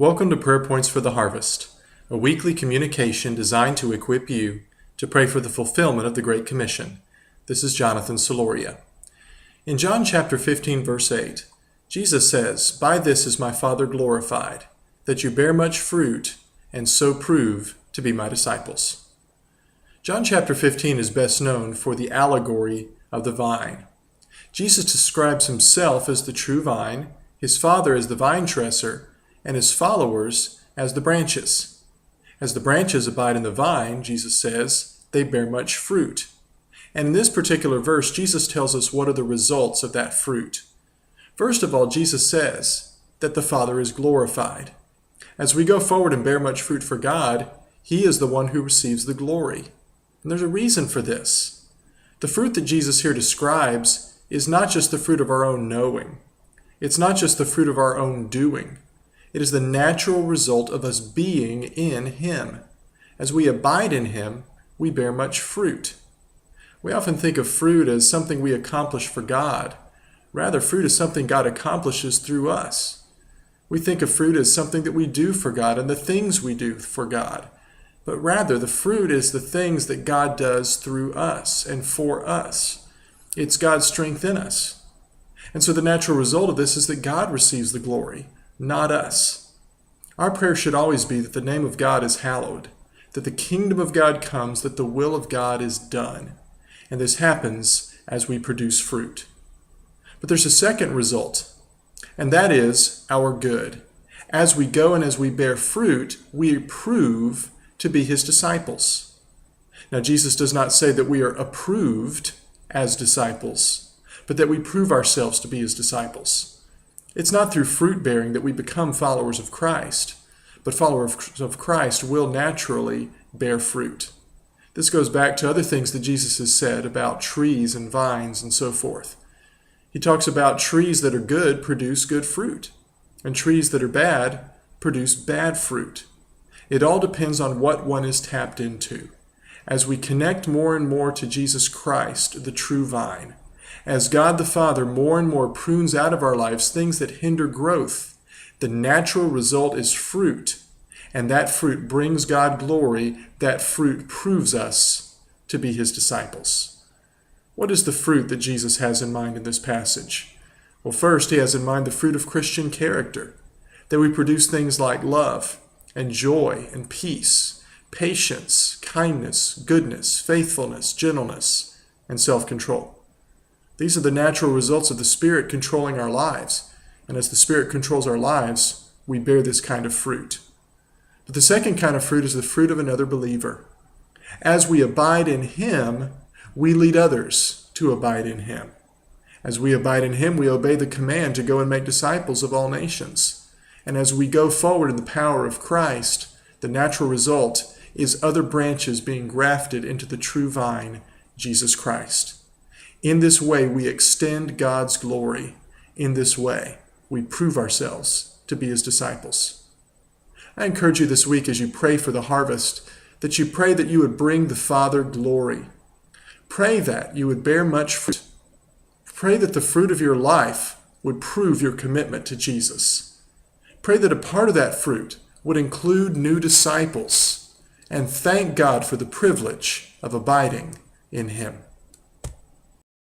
Welcome to Prayer Points for the Harvest, a weekly communication designed to equip you to pray for the fulfillment of the Great Commission. This is Jonathan Soloria. In John chapter 15, verse 8, Jesus says, "By this is my Father glorified, that you bear much fruit, and so prove to be my disciples." John chapter 15 is best known for the allegory of the vine. Jesus describes himself as the true vine, his Father as the vine dresser, and his followers as the branches. As the branches abide in the vine, Jesus says, they bear much fruit. And in this particular verse, Jesus tells us what are the results of that fruit. First of all, Jesus says that the Father is glorified. As we go forward and bear much fruit for God, he is the one who receives the glory. And there's a reason for this. The fruit that Jesus here describes is not just the fruit of our own knowing. It's not just the fruit of our own doing. It is the natural result of us being in him. As we abide in him, we bear much fruit. We often think of fruit as something we accomplish for God. Rather, fruit is something God accomplishes through us. We think of fruit as something that we do for God and the things we do for God. But rather, the fruit is the things that God does through us and for us. It's God's strength in us. And so the natural result of this is that God receives the glory, not us. Our prayer should always be that the name of God is hallowed, that the kingdom of God comes, that the will of God is done. And this happens as we produce fruit. But there's a second result, and that is our good. As we go and as we bear fruit, we prove to be his disciples. Now, Jesus does not say that we are approved as disciples, but that we prove ourselves to be his disciples. It's not through fruit bearing that we become followers of Christ, but followers of Christ will naturally bear fruit. This goes back to other things that Jesus has said about trees and vines and so forth. He talks about trees that are good produce good fruit, and trees that are bad produce bad fruit. It all depends on what one is tapped into. As we connect more and more to Jesus Christ, the true vine, as God the Father more and more prunes out of our lives things that hinder growth, the natural result is fruit. And that fruit brings God glory. That fruit proves us to be his disciples. What is the fruit that Jesus has in mind in this passage? Well, first, he has in mind the fruit of Christian character, that we produce things like love and joy and peace, patience, kindness, goodness, faithfulness, gentleness, and self-control. These are the natural results of the Spirit controlling our lives. And as the Spirit controls our lives, we bear this kind of fruit. But the second kind of fruit is the fruit of another believer. As we abide in him, we lead others to abide in him. As we abide in him, we obey the command to go and make disciples of all nations. And as we go forward in the power of Christ, the natural result is other branches being grafted into the true vine, Jesus Christ. In this way, we extend God's glory. In this way, we prove ourselves to be his disciples. I encourage you this week as you pray for the harvest, that you pray that you would bring the Father glory. Pray that you would bear much fruit. Pray that the fruit of your life would prove your commitment to Jesus. Pray that a part of that fruit would include new disciples, and thank God for the privilege of abiding in him.